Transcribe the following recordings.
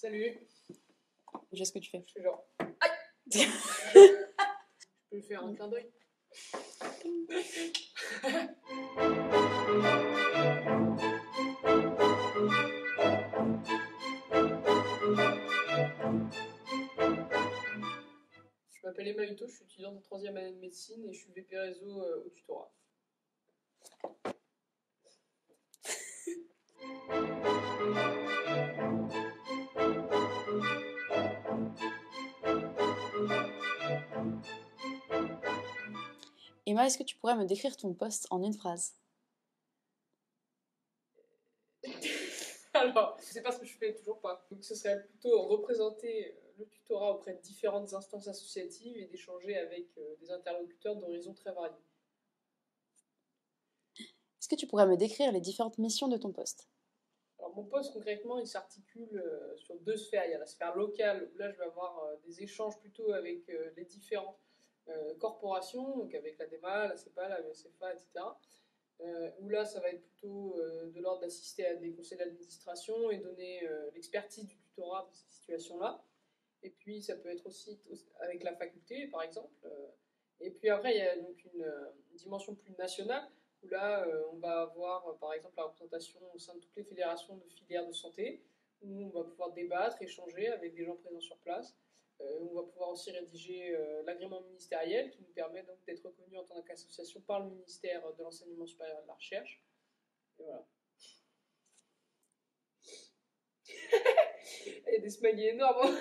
Salut. Je sais ce que tu fais. Je fais genre. Aïe. Je peux faire un clin d'œil. Je m'appelle Emma Hutto, je suis étudiante en 3e année de médecine et je suis VP réseau au tutorat. Emma, est-ce que tu pourrais me décrire ton poste en une phrase? Alors, je sais pas ce que je fais, toujours pas. Donc ce serait plutôt représenter le tutorat auprès de différentes instances associatives et d'échanger avec des interlocuteurs d'horizons très variés. Est-ce que tu pourrais me décrire les différentes missions de ton poste? Alors mon poste concrètement il s'articule sur deux sphères. Il y a la sphère locale où là je vais avoir des échanges plutôt avec les différentes corporations, donc avec la DEMA, la CEPA, la VSFA, etc. Où là ça va être plutôt de l'ordre d'assister à des conseils d'administration et donner l'expertise du tutorat dans ces situations-là. Et puis ça peut être aussi avec la faculté par exemple. Et puis après il y a donc une dimension plus nationale où là, on va avoir par exemple la représentation au sein de toutes les fédérations de filières de santé, où on va pouvoir débattre, échanger avec des gens présents sur place. On va pouvoir aussi rédiger l'agrément ministériel qui nous permet donc d'être reconnu en tant qu'association par le ministère de l'Enseignement supérieur et de la Recherche. Et voilà. Il y a des smileys énormes.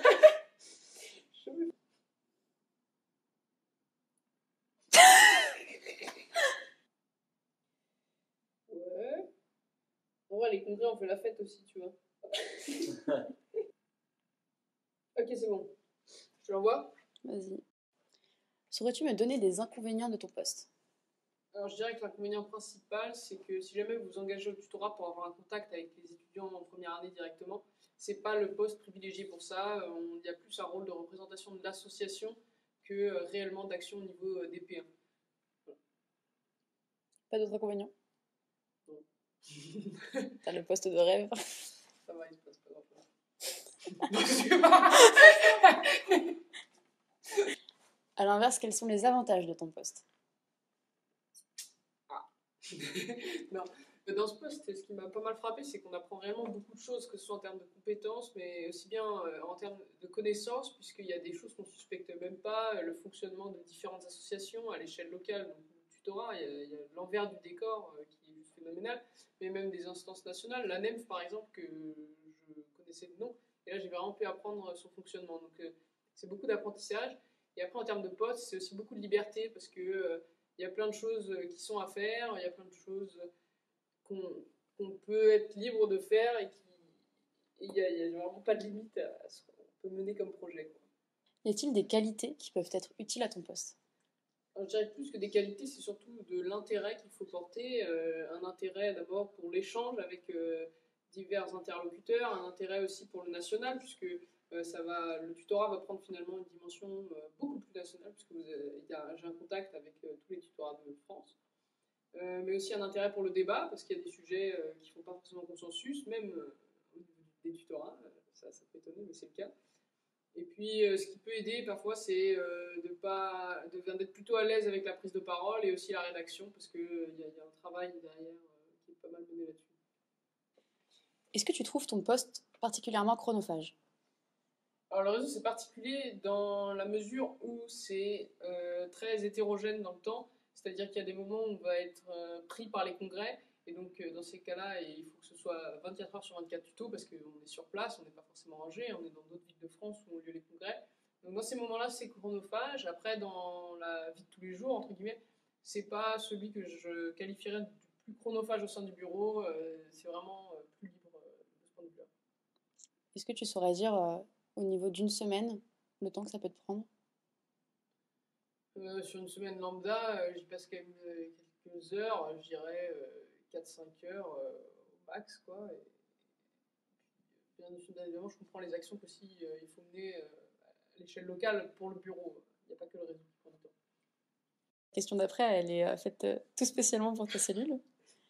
Ouais. En vrai, les congrès, on fait la fête aussi, tu vois. Ok, c'est bon. Je te l'envoie. Vas-y. Saurais-tu me donner des inconvénients de ton poste? Alors, je dirais que l'inconvénient principal, c'est que si jamais vous vous engagez au tutorat pour avoir un contact avec les étudiants en première année directement, c'est pas le poste privilégié pour ça. Il y a plus un rôle de représentation de l'association que réellement d'action au niveau des P1. Pas d'autres inconvénients? Non. T'as le poste de rêve. Ça va, il se passe pas grand-chose. À l'inverse, quels sont les avantages de ton poste? Non. Dans ce poste, ce qui m'a pas mal frappé, c'est qu'on apprend réellement beaucoup de choses, que ce soit en termes de compétences, mais aussi bien en termes de connaissances, puisqu'il y a des choses qu'on ne suspecte même pas, le fonctionnement de différentes associations à l'échelle locale, donc le tutorat, il y a l'envers du décor qui est juste phénoménal, mais même des instances nationales, la NEMF par exemple, que je connaissais de nom, et là j'ai vraiment pu apprendre son fonctionnement. Donc c'est beaucoup d'apprentissage. Et après en termes de poste, c'est aussi beaucoup de liberté, parce que il y a plein de choses qui sont à faire, il y a plein de choses qu'on peut être libre de faire et il n'y a vraiment pas de limite à ce qu'on peut mener comme projet, quoi. Y a-t-il des qualités qui peuvent être utiles à ton poste? Alors, je dirais que plus que des qualités, c'est surtout de l'intérêt qu'il faut porter. Un intérêt d'abord pour l'échange avec divers interlocuteurs, un intérêt aussi pour le national, puisque le tutorat va prendre finalement une dimension beaucoup plus nationale, puisque j'ai un contact avec tous les tutorats de France. Mais aussi un intérêt pour le débat, parce qu'il y a des sujets qui ne font pas forcément consensus, même au niveau des tutorats, ça peut étonner, mais c'est le cas. Et puis, ce qui peut aider parfois, c'est d'être plutôt à l'aise avec la prise de parole et aussi la rédaction, parce qu'il y a un travail derrière qui est pas mal mené là-dessus. Est-ce que tu trouves ton poste particulièrement chronophage? Alors, le réseau, c'est particulier dans la mesure où c'est très hétérogène dans le temps, c'est-à-dire qu'il y a des moments où on va être pris par les congrès, et donc dans ces cas-là, il faut que ce soit 24 heures sur 24 tutos, parce qu'on est sur place, on n'est pas forcément rangé, on est dans d'autres villes de France où ont lieu les congrès. Donc dans ces moments-là, c'est chronophage. Après, dans la vie de tous les jours, entre guillemets, c'est pas celui que je qualifierais du plus chronophage au sein du bureau, c'est vraiment plus libre de ce point de vue-là. Est-ce que tu saurais dire, au niveau d'une semaine, le temps que ça peut te prendre? Sur une semaine lambda, j'y passe quand même quelques heures, je dirais 4-5 heures au max, quoi. Et bien évidemment, je comprends les actions qu'aussi il faut mener à l'échelle locale pour le bureau. Il n'y a pas que le réseau qui prend du temps. La question d'après, elle est faite tout spécialement pour ta cellule.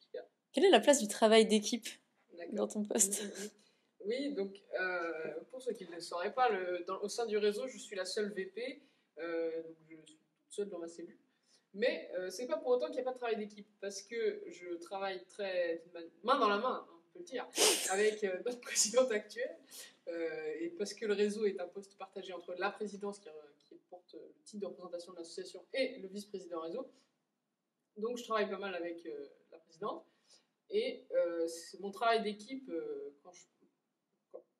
Super. Quelle est la place du travail d'équipe dans D'accord. ton poste? Oui, donc pour ceux qui ne le sauraient pas, au sein du réseau, je suis la seule VP, donc je suis toute seule dans ma cellule. Mais c'est pas pour autant qu'il n'y a pas de travail d'équipe, parce que je travaille main dans la main, hein, on peut le dire, avec notre présidente actuelle, et parce que le réseau est un poste partagé entre la présidence qui porte le titre de représentation de l'association et le vice-président réseau. Donc je travaille pas mal avec la présidente. Et mon travail d'équipe,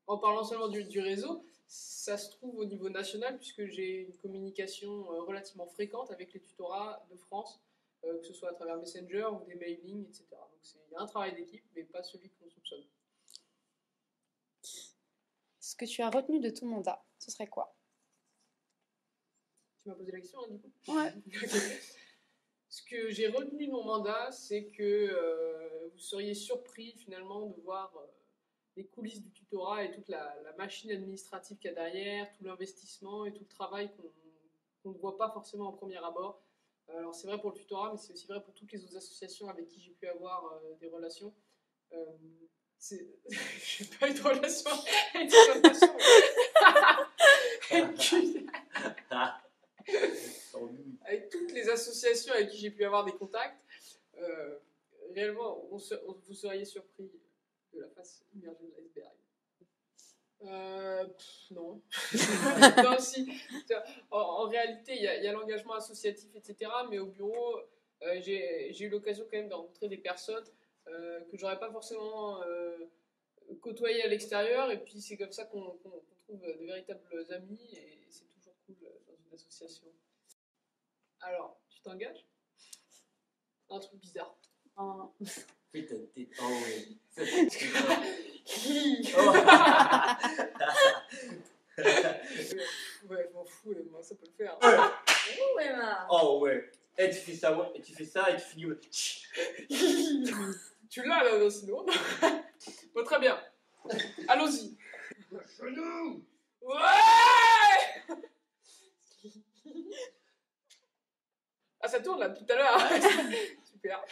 en parlant seulement du réseau, ça se trouve au niveau national, puisque j'ai une communication relativement fréquente avec les tutorats de France, que ce soit à travers Messenger ou des mailings, etc. Donc il y a un travail d'équipe, mais pas celui qu'on soupçonne. Ce que tu as retenu de ton mandat, ce serait quoi? Tu m'as posé la question, hein, du coup? Ouais. Ce que j'ai retenu de mon mandat, c'est que vous seriez surpris finalement de voir les coulisses du tutorat et toute la machine administrative qu'il y a derrière, tout l'investissement et tout le travail qu'on ne voit pas forcément au premier abord. Alors c'est vrai pour le tutorat, mais c'est aussi vrai pour toutes les autres associations avec qui j'ai pu avoir des relations. J'ai pas eu de relation avec des relations. Avec toutes les associations avec qui j'ai pu avoir des contacts, réellement, vous seriez surpris de la face immergée de l'iceberg. Non. Non, si. En réalité, il y a l'engagement associatif, etc. Mais au bureau, j'ai eu l'occasion quand même de rencontrer des personnes que j'aurais pas forcément côtoyées à l'extérieur. Et puis c'est comme ça qu'on trouve de véritables amis. Et c'est toujours cool dans une association. Alors, tu t'engages? Un truc bizarre. Putain, t'es... Oh oui. Ouais, je m'en fous, moi, ça peut le faire. Oh, Emma. Oh ouais. Et tu fais ça, ouais, et tu finis. Tu l'as là, sinon. Bon, très bien. Allons-y. Ouais. Ah, ça tourne là, tout à l'heure. Super.